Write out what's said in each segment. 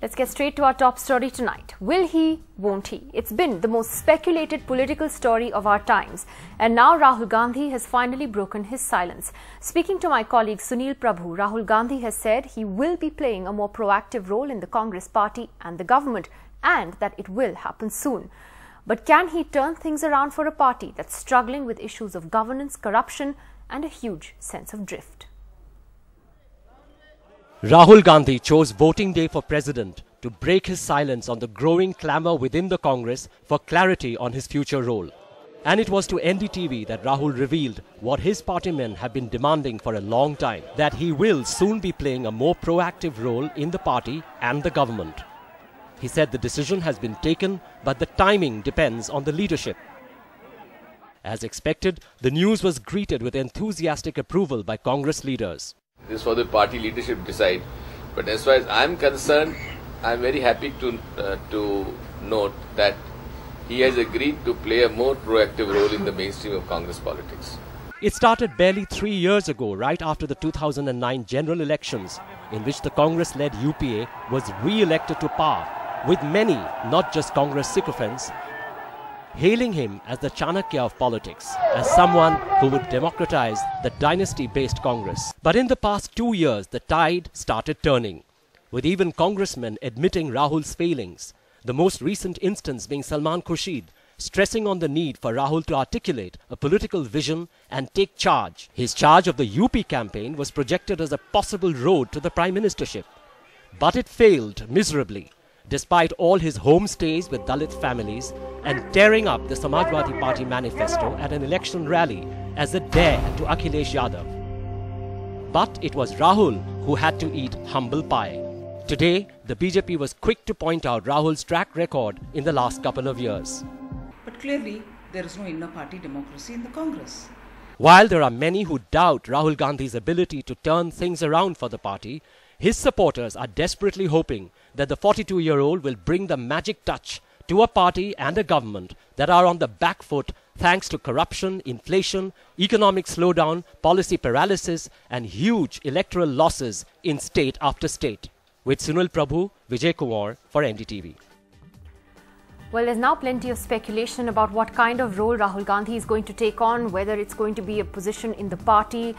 Let's get straight to our top story tonight. Will he, won't he? It's been the most speculated political story of our times. And now Rahul Gandhi has finally broken his silence. Speaking to my colleague Sunil Prabhu, Rahul Gandhi has said he will be playing a more proactive role in the Congress party and the government, and that it will happen soon. But can he turn things around for a party that's struggling with issues of governance, corruption, and a huge sense of drift? Rahul Gandhi chose voting day for president to break his silence on the growing clamour within the Congress for clarity on his future role. And it was to NDTV that Rahul revealed what his partymen have been demanding for a long time, that he will soon be playing a more proactive role in the party and the government. He said the decision has been taken, but the timing depends on the leadership. As expected, the news was greeted with enthusiastic approval by Congress leaders. This is for the party leadership to decide. But as far as I'm concerned, I'm very happy to note that he has agreed to play a more proactive role in the mainstream of Congress politics. It started barely 3 years ago, right after the 2009 general elections, in which the Congress-led UPA was re-elected to power, with many, not just Congress sycophants, hailing him as the Chanakya of politics, as someone who would democratize the dynasty-based Congress. But in the past 2 years, the tide started turning, with even congressmen admitting Rahul's failings. The most recent instance being Salman Khurshid, stressing on the need for Rahul to articulate a political vision and take charge. His charge of the UP campaign was projected as a possible road to the Prime Ministership. But it failed miserably, despite all his homestays with Dalit families and tearing up the Samajwadi Party manifesto at an election rally as a dare to Akhilesh Yadav. But it was Rahul who had to eat humble pie. Today, the BJP was quick to point out Rahul's track record in the last couple of years. But clearly, there is no inner party democracy in the Congress. While there are many who doubt Rahul Gandhi's ability to turn things around for the party, his supporters are desperately hoping that the 42-year-old will bring the magic touch to a party and a government that are on the back foot thanks to corruption, inflation, economic slowdown, policy paralysis and huge electoral losses in state after state. With Sunil Prabhu, Vijay Kumar for NDTV. Well, there's now plenty of speculation about what kind of role Rahul Gandhi is going to take on, whether it's going to be a position in the party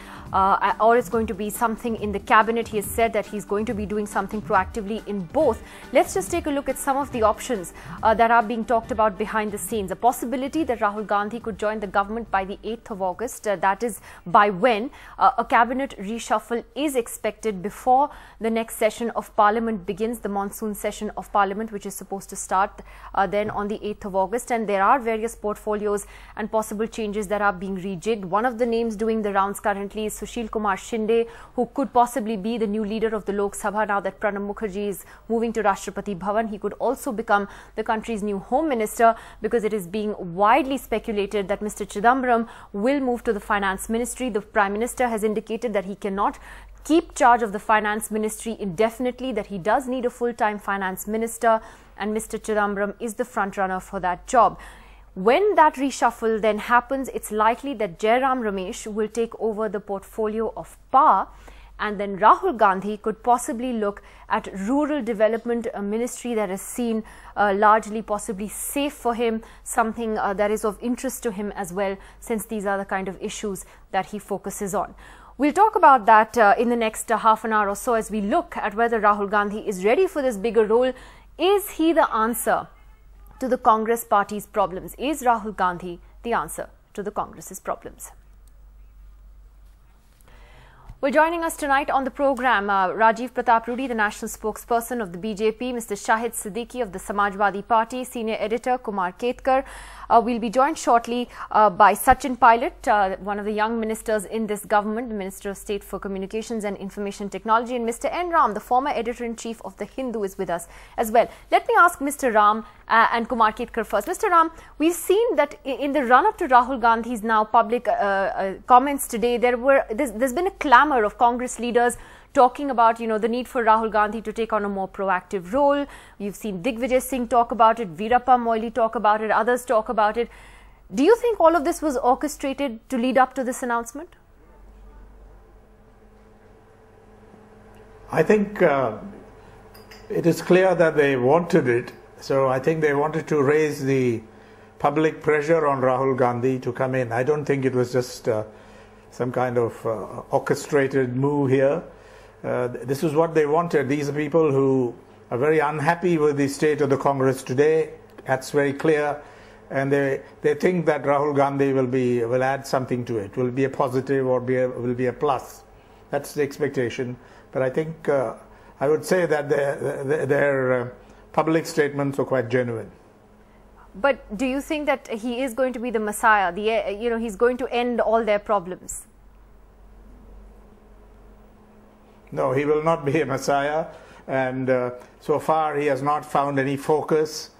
or it's going to be something in the cabinet. He has said that he's going to be doing something proactively in both. Let's just take a look at some of the options that are being talked about behind the scenes. A possibility that Rahul Gandhi could join the government by the 8th of August. That is by when a cabinet reshuffle is expected before the next session of Parliament begins, the monsoon session of Parliament, which is supposed to start then on the 8th of August, and there are various portfolios and possible changes that are being rejigged. One of the names doing the rounds currently is Sushil Kumar Shinde, who could possibly be the new leader of the Lok Sabha now that Pranab Mukherjee is moving to Rashtrapati Bhavan. He could also become the country's new home minister, because it is being widely speculated that Mr. Chidambaram will move to the finance ministry. The Prime Minister has indicated that he cannot keep charge of the finance ministry indefinitely, that he does need a full-time finance minister, and Mr. Chidambaram is the front runner for that job. When that reshuffle then happens, it's likely that Jairam Ramesh will take over the portfolio of power, and then Rahul Gandhi could possibly look at rural development, a ministry that is seen largely possibly safe for him, something that is of interest to him as well, since these are the kind of issues that he focuses on. We'll talk about that in the next half an hour or so as we look at whether Rahul Gandhi is ready for this bigger role. Is he the answer to the Congress party's problems? Is Rahul Gandhi the answer to the Congress's problems? Well, joining us tonight on the program, Rajiv Pratap Rudy, the national spokesperson of the BJP, Mr. Shahid Siddiqui of the Samajwadi Party, senior editor Kumar Ketkar. We'll be joined shortly by Sachin Pilot, one of the young ministers in this government, the Minister of State for Communications and Information Technology, and Mr. N. Ram, the former editor-in-chief of The Hindu, is with us as well. Let me ask Mr. Ram and Kumar Ketkar first. Mr. Ram, we've seen that in the run-up to Rahul Gandhi's now public comments today, there's been a clamour of Congress leaders talking about, the need for Rahul Gandhi to take on a more proactive role. You've seen Digvijay Singh talk about it, Veerappa Moily talk about it, others talk about it. Do you think all of this was orchestrated to lead up to this announcement? I think It is clear that they wanted it. So I think they wanted to raise the public pressure on Rahul Gandhi to come in. I don't think it was just some kind of orchestrated move here. This is what they wanted. These are people who are very unhappy with the state of the Congress today. That's very clear. And they think that Rahul Gandhi will add something to it, will be a positive or will be a plus. That's the expectation. But I think I would say that their public statements are quite genuine. But do you think that he is going to be the Messiah? He's going to end all their problems? No, he will not be a Messiah. And so far, he has not found any focus.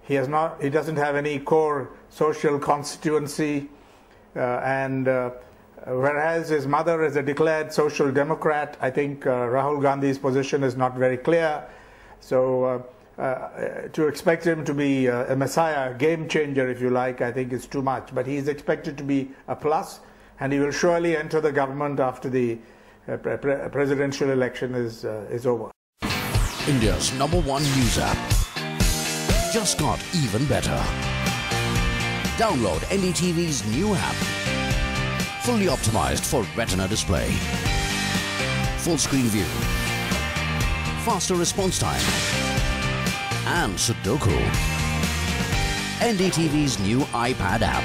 He doesn't have any core social constituency, whereas his mother is a declared social democrat, I think Rahul Gandhi's position is not very clear. So to expect him to be a messiah, game changer, if you like, I think is too much. But he is expected to be a plus, and he will surely enter the government after the presidential election is over. India's #1 news app just got even better. Download NDTV's new app. Fully optimized for retina display. Full screen view. Faster response time. And Sudoku. NDTV's new iPad app.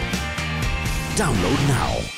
Download now.